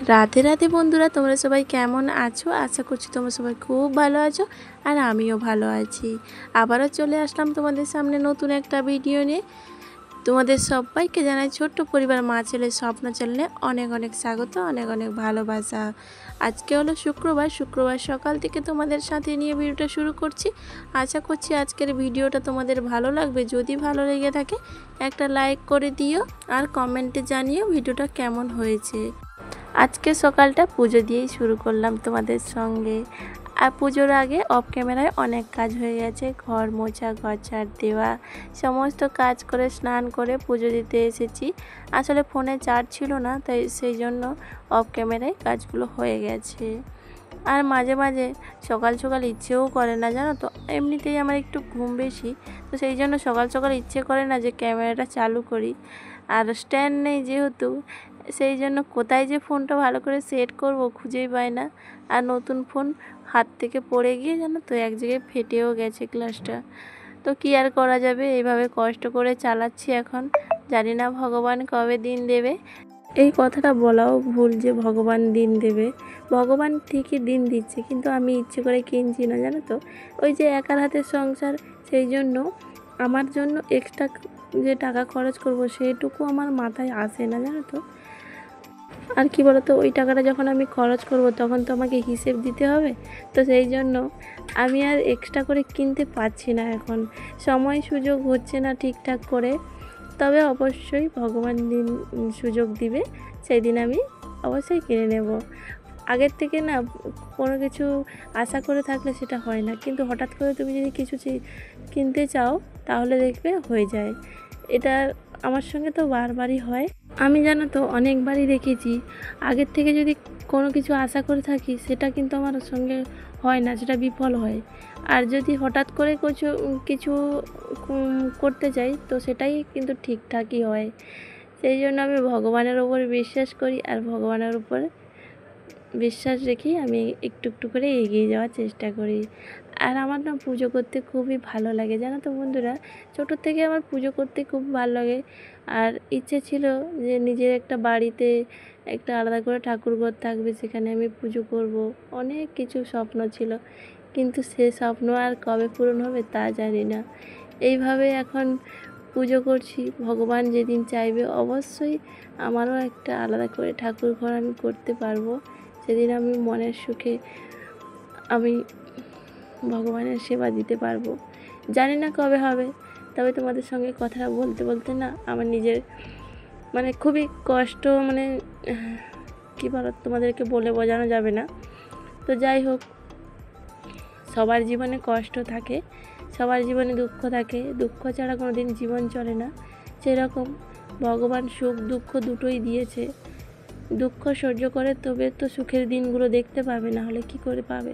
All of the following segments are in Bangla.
রাধে রাধে বন্ধুরা, তোমরা সবাই কেমন আছো? আশা করছি তোমরা সবাই খুব ভালো আছো আর আমিও ভালো আছি। আবারও চলে আসলাম তোমাদের সামনে নতুন একটা ভিডিও নিয়ে। তোমাদের সবাইকে জানাই ছোট্ট পরিবার মা ছেলের স্বপ্ন চ্যানেলে অনেক অনেক স্বাগত, অনেক অনেক ভালোবাসা। আজকে হলো শুক্রবার সকাল থেকে তোমাদের সাথে নিয়ে ভিডিওটা শুরু করছি। আশা করছি আজকের ভিডিওটা তোমাদের ভালো লাগবে। যদি ভালো লেগে থাকে একটা লাইক করে দিও আর কমেন্টে জানিও ভিডিওটা কেমন হয়েছে। আজকে সকালটা পুজো দিয়েই শুরু করলাম তোমাদের সঙ্গে। আর পুজোর আগে অফ ক্যামেরায় অনেক কাজ হয়ে গেছে, ঘর মোছা, ঘর ঝাড় দেওয়া, সমস্ত কাজ করে স্নান করে পুজো দিতে এসেছি। আসলে ফোনে চার্জ ছিল না, তাই সেই জন্য অফ ক্যামেরায় কাজগুলো হয়ে গেছে। আর মাঝে মাঝে সকাল সকাল ইচ্ছেও করে না, জানো তো, এমনিতেই আমার একটু ঘুম বেশি, তো সেই জন্য সকাল সকাল ইচ্ছে করে না যে ক্যামেরাটা চালু করি। আর স্ট্যান্ড নেই যেহেতু, সেই জন্য কোথায় যে ফোনটা ভালো করে সেট করব খুঁজেই পাই না। আর নতুন ফোন হাত থেকে পড়ে গিয়ে, জানো তো, এক জায়গায় ফেটেও গেছে গ্লাসটা। তো কী আর করা যাবে, এইভাবে কষ্ট করে চালাচ্ছি এখন। জানি না ভগবান কবে দিন দেবে। এই কথাটা বলাও ভুল যে ভগবান দিন দেবে। ভগবান ঠিকই দিন দিচ্ছে, কিন্তু আমি ইচ্ছে করে কিনছি না, জানো তো। ওই যে একার হাতের সংসার, সেই জন্য আমার জন্য এক্সট্রা যে টাকা খরচ করব সেটুকু আমার মাথায় আসে না, জানো তো। আর কি বলতো, ওই টাকাটা যখন আমি খরচ করব তখন তো আমাকে হিসেব দিতে হবে। তো সেই জন্য আমি আর এক্সট্রা করে কিনতে পারছি না এখন, সময় সুযোগ হচ্ছে না ঠিকঠাক করে। তবে অবশ্যই ভগবান দিন সুযোগ দিবে, সেই দিন আমি অবশ্যই কিনে নেব। আগের থেকে না কোনো কিছু আশা করে থাকলে সেটা হয় না, কিন্তু হঠাৎ করে তুমি যদি কিছু কিনতে চাও তাহলে দেখবে হয়ে যায়। এটা আমার সঙ্গে তো বারবারই হয়। আমি, জানো তো, অনেকবারই দেখেছি আগের থেকে যদি কোনো কিছু আশা করে থাকি সেটা কিন্তু আমার সঙ্গে হয় না, সেটা বিফল হয়। আর যদি হঠাৎ করে কিছু কিছু করতে চাই তো সেটাই কিন্তু ঠিকঠাকই হয়। সেই জন্য আমি ভগবানের ওপর বিশ্বাস করি, আর ভগবানের উপর বিশ্বাস রেখেই আমি একটু একটু করে এগিয়ে যাওয়ার চেষ্টা করি। আর আমার না পুজো করতে খুবই ভালো লাগে, জানো তো বন্ধুরা। ছোটোর থেকে আমার পুজো করতে খুব ভালো লাগে। আর ইচ্ছে ছিল যে নিজের একটা বাড়িতে একটা আলাদা করে ঠাকুরঘর থাকবে, সেখানে আমি পুজো করব। অনেক কিছু স্বপ্ন ছিল, কিন্তু সে স্বপ্ন আর কবে পূরণ হবে তা জানি না। এইভাবে এখন পুজো করছি, ভগবান যেদিন চাইবে অবশ্যই আমারও একটা আলাদা করে ঠাকুরঘর আমি করতে পারবো। সেদিন আমি মনের সুখে আমি ভগবানের সেবা দিতে পারবো। জানি না কবে হবে, তবে তোমাদের সঙ্গে কথা বলতে বলতে না আমার নিজের খুবই কষ্ট, কী বলো, তোমাদেরকে বলে বোঝানো যাবে না। তো যাই হোক, সবার জীবনে কষ্ট থাকে, সবার জীবনে দুঃখ থাকে, দুঃখ ছাড়া কোনো দিন জীবন চলে না। সেরকম ভগবান সুখ দুঃখ দুটোই দিয়েছে। দুঃখ সহ্য করে তবে তো সুখের দিনগুলো দেখতে পাবে, না হলে কি করে পাবে।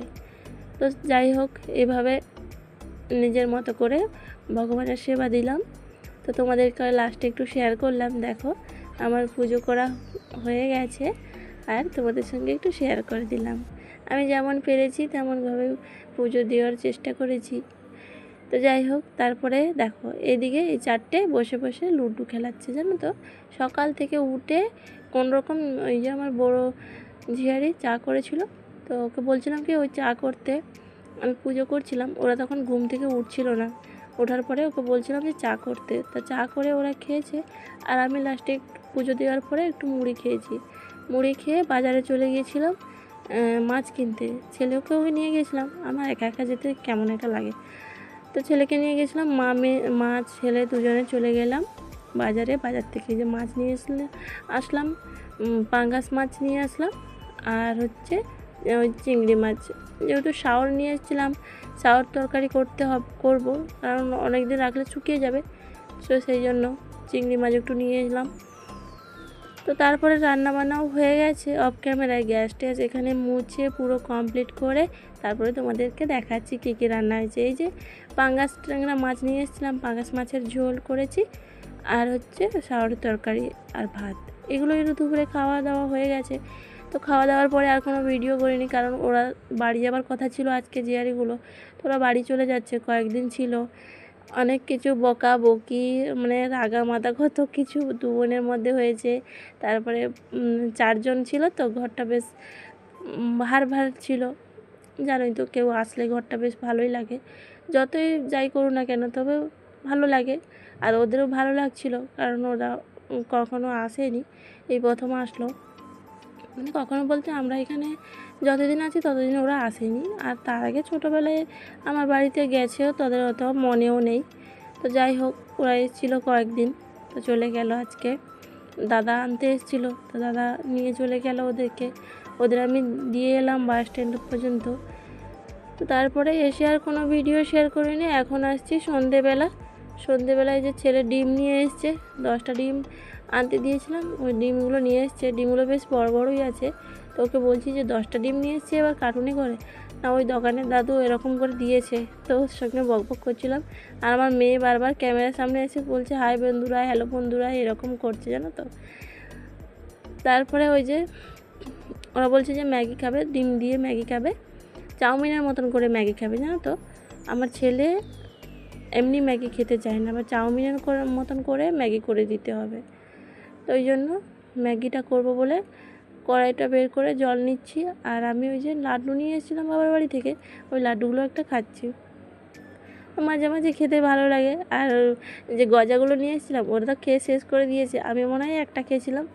তো যাই হোক, এভাবে নিজের মতো করে ভগবানের সেবা দিলাম। তো তোমাদেরকে লাস্টে একটু শেয়ার করলাম, দেখো আমার পুজো করা হয়ে গেছে, আর তোমাদের সঙ্গে একটু শেয়ার করে দিলাম। আমি যেমন পেরেছি তেমনভাবে পুজো দেওয়ার চেষ্টা করেছি। তো যাই হোক, তারপরে দেখো এদিকে এই চারটে বসে বসে লুডো খেলাচ্ছে, জানো তো। সকাল থেকে উঠে কোনোরকম, ওই যে আমার বড় ঝিয়ারি চা করেছিল, তো ওকে বলছিলাম কি ওই চা করতে, আমি পুজো করছিলাম, ওরা তখন ঘুম থেকে উঠছিল না। ওঠার পরে ওকে বলছিলাম যে চা করতে, তা চা করে ওরা খেয়েছে। আর আমি লাস্টে একটু পুজো দেওয়ার পরে একটু মুড়ি খেয়েছি। মুড়ি খেয়ে বাজারে চলে গিয়েছিলাম মাছ কিনতে। ছেলেকেও নিয়ে গেছিলাম, আমার একা একা যেতে কেমন একটা লাগে। তো ছেলেকে নিয়ে গেছিলাম, মা ছেলে দুজনে চলে গেলাম বাজারে। বাজার থেকে যে মাছ নিয়ে আসলাম, পাঙ্গাস মাছ নিয়ে আসলাম, আর হচ্ছে ওই চিংড়ি মাছ। যেহেতু শাওর নিয়ে এসেছিলাম, শাওর তরকারি করবো, কারণ অনেক দিন রাখলে শুকিয়ে যাবে। তো সেই জন্য চিংড়ি মাছ একটু নিয়ে এলাম। তো তারপরে রান্নাবান্নাও হয়ে গেছে অফ ক্যামেরায়, গ্যাস ট্যাস এখানে মুছে পুরো কমপ্লিট করে তারপরে তোমাদেরকে দেখাচ্ছি কী কী রান্না হয়েছে। এই যে পাঙ্গাস ট্যাংরা মাছ নিয়ে এসেছিলাম, পাঙ্গাস মাছের ঝোল করেছি, আর হচ্ছে শাওয়ারের তরকারি আর ভাত। এগুলো একটু দুপুরে খাওয়া দাওয়া হয়ে গেছে। তো খাওয়া দাওয়ার পরে আর কোনো ভিডিও করিনি, কারণ ওরা বাড়ি যাবার কথা ছিল আজকে, জিয়ারিগুলো। তো ওরা বাড়ি চলে যাচ্ছে, কয়েকদিন ছিল। অনেক কিছু বকাবকি মানে রাগামাতা কত কিছু দু বোনের মধ্যে হয়েছে। তারপরে 4 জন ছিল তো ঘরটা বেশ ভার ভার ছিল। জানোই তো কেউ আসলে ঘরটা বেশ ভালোই লাগে, যতই যাই করুক না কেন তবে ভালো লাগে। আর ওদেরও ভালো লাগছিল, কারণ ওরা কখনো আসেনি, এই প্রথম আসলো। মানে কখনো বলতে আমরা এখানে যতদিন আছি ততদিন ওরা আসেনি, আর তার আগে ছোটোবেলায় আমার বাড়িতে গেছেও, তাদের অত মনেও নেই। তো যাই হোক, ওরা এসেছিলো কয়েকদিন, তো চলে গেল। আজকে দাদা আনতে এসেছিলো, তো দাদা নিয়ে চলে গেল ওদেরকে। ওদের আমি দিয়ে এলাম বাস স্ট্যান্ড পর্যন্ত। তো তারপরে এসে আর কোনো ভিডিও শেয়ার করিনি। এখন আসছি সন্ধেবেলায় যে ছেলে ডিম নিয়ে এসছে, 10টা ডিম আনতে দিয়েছিলাম, ওই ডিমগুলো নিয়ে এসছে। ডিমগুলো বেশ বড় বড়ই আছে। তো ওকে বলছি যে 10টা ডিম নিয়ে এসছে, এবার কার্টুনে করে না, ওই দোকানের দাদু এরকম করে দিয়েছে। তো ওর সঙ্গে বকবক করছিলাম। আর আমার মেয়ে বারবার ক্যামেরার সামনে এসে বলছে হাই বন্ধুরা, হ্যালো বন্ধুরা, এরকম করছে জানো তো। তারপরে ওই যে ওরা বলছে যে ম্যাগি খাবে, ডিম দিয়ে ম্যাগি খাবে, চাউমিনের মতন করে ম্যাগি খাবে জানো তো। আমার ছেলে এমনি ম্যাগি খেতে চায় না, আবার চাউমিনের মতন করে ম্যাগি করে দিতে হবে। তো ওই জন্য ম্যাগিটা করব বলে কড়াইটা বের করে জল নিচ্ছি। আর আমি ওই যে লাড্ডু নিয়ে এসেছিলাম বাবার বাড়ি থেকে, ওই লাড্ডুগুলো একটা খাচ্ছি। মাঝে মাঝে খেতে ভালো লাগে। আর যে গজাগুলো নিয়ে এসেছিলাম ওরা তো খেয়ে শেষ করে দিয়েছে, আমি মনে হয় একটা খেয়েছিলাম,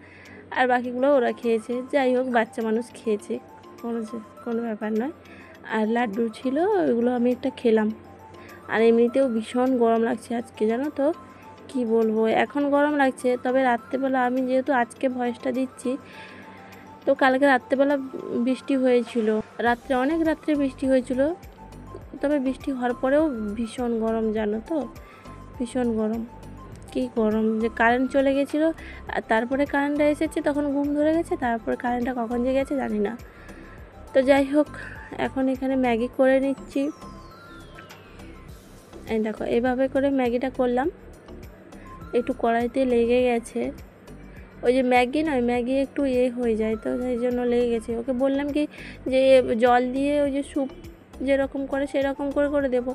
আর বাকিগুলো ওরা খেয়েছে। যাই হোক, বাচ্চা মানুষ খেয়েছে, কোনো ব্যাপার নয়। আর লাড্ডু ছিল, ওইগুলো আমি একটা খেলাম। আর এমনিতেও ভীষণ গরম লাগছে আজকে জানো তো, কি বলবো। এখন গরম লাগছে, তবে রাত্রেবেলা আমি যেহেতু আজকে ভয়েসটা দিচ্ছি, তো কালকে রাত্রেবেলা বৃষ্টি হয়েছিল, অনেক রাত্রে বৃষ্টি হয়েছিল। তবে বৃষ্টি হওয়ার পরেও ভীষণ গরম জানো তো, ভীষণ গরম। কী গরম, যে কারেন্ট চলে গেছিলো, আর তারপরে কারেন্টটা এসেছে, তখন ঘুম ধরে গেছে, তারপরে কারেন্টটা কখন যে গেছে জানি না। তো যাই হোক, এখন এখানে ম্যাগি করে নিচ্ছি। এই দেখো, এভাবে করে ম্যাগিটা করলাম, একটু কড়াইতে লেগে গেছে। ওই যে ম্যাগি নয়, ম্যাগি একটু হয়ে যায়, তো সেই জন্য লেগে গেছে। ওকে বললাম কি যে জল দিয়ে ওই যে স্যুপ যেরকম করে সেরকম করে করে দেবো,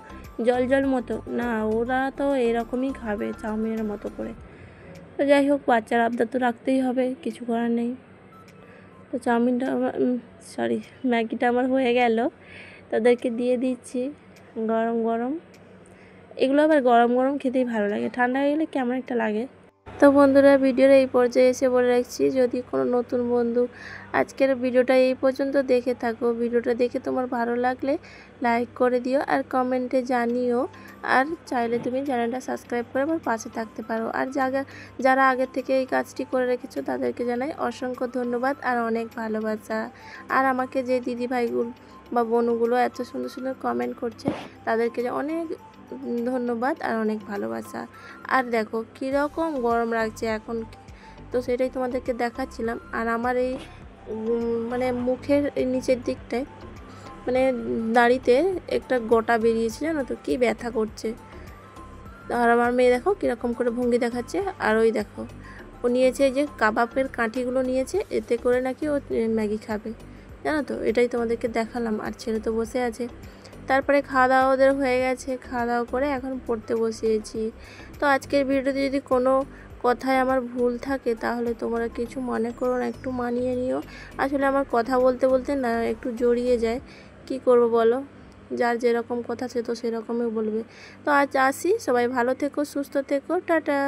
জল জল মতো না, ওরা তো এরকমই খাবে চাউমিনের মতো করে। তো যাই হোক, বাচ্চার আবদার তো রাখতেই হবে, কিছু করার নেই। তো চাউমিনটা আমার ম্যাগিটা আমার হয়ে গেল, তাদেরকে দিয়ে দিচ্ছি গরম গরম। এগুলো আবার গরম গরম খেতেই ভালো লাগে, ঠান্ডা হয়ে গেলে কেমন একটা লাগে। তো বন্ধুরা, ভিডিওর এই পর্যায়ে এসে বলে রাখছি, যদি কোনো নতুন বন্ধু আজকের ভিডিওটা এই পর্যন্ত দেখে থাকো, ভিডিওটা দেখে তোমার ভালো লাগলে লাইক করে দিও আর কমেন্টে জানিও। আর চাইলে তুমি চ্যানেলটা সাবস্ক্রাইব করে আমার পাশে থাকতে পারো। আর যারা আগের থেকে এই কাজটি করে রেখেছো তাদেরকে জানাই অসংখ্য ধন্যবাদ আর অনেক ভালোবাসা। আর আমাকে যে দিদিভাইগুলো বা বোনগুলো এত সুন্দর সুন্দর কমেন্ট করছে, তাদেরকে অনেক ধন্যবাদ আর অনেক ভালোবাসা। আর দেখো কীরকম গরম লাগছে এখন, তো সেটাই তোমাদেরকে দেখাচ্ছিলাম। আর আমার এই মানে মুখের এই নিচের দিকটায় মানে দাড়িতে একটা গোটা বেরিয়েছে জানো তো, কী ব্যথা করছে। আর আমার মেয়ে দেখো কীরকম করে ভঙ্গি দেখাচ্ছে। আর ওই দেখো, ও নিয়েছে এই যে কাবাবের কাঠিগুলো নিয়েছে, এতে করে নাকি ও ম্যাগি খাবে জানো তো। এটাই তোমাদেরকে দেখালাম। আর ছেলে তো বসে আছে। তারপরে খাওয়া দাওয়া ওদের হয়ে গেছে, খাওয়া দাওয়া করে এখন পড়তে বসিয়েছি। তো আজকের ভিডিওতে যদি কোনো কথায় আমার ভুল থাকে তাহলে তোমরা কিছু মনে করো না, একটু মানিয়ে নিও। আসলে আমার কথা বলতে বলতে না একটু জড়িয়ে যায়, কি করব বলো, যার যেরকম কথা সে তো সেরকমই বলবে। তো আজ আসি, সবাই ভালো থেকো, সুস্থ থেকো, টাটা।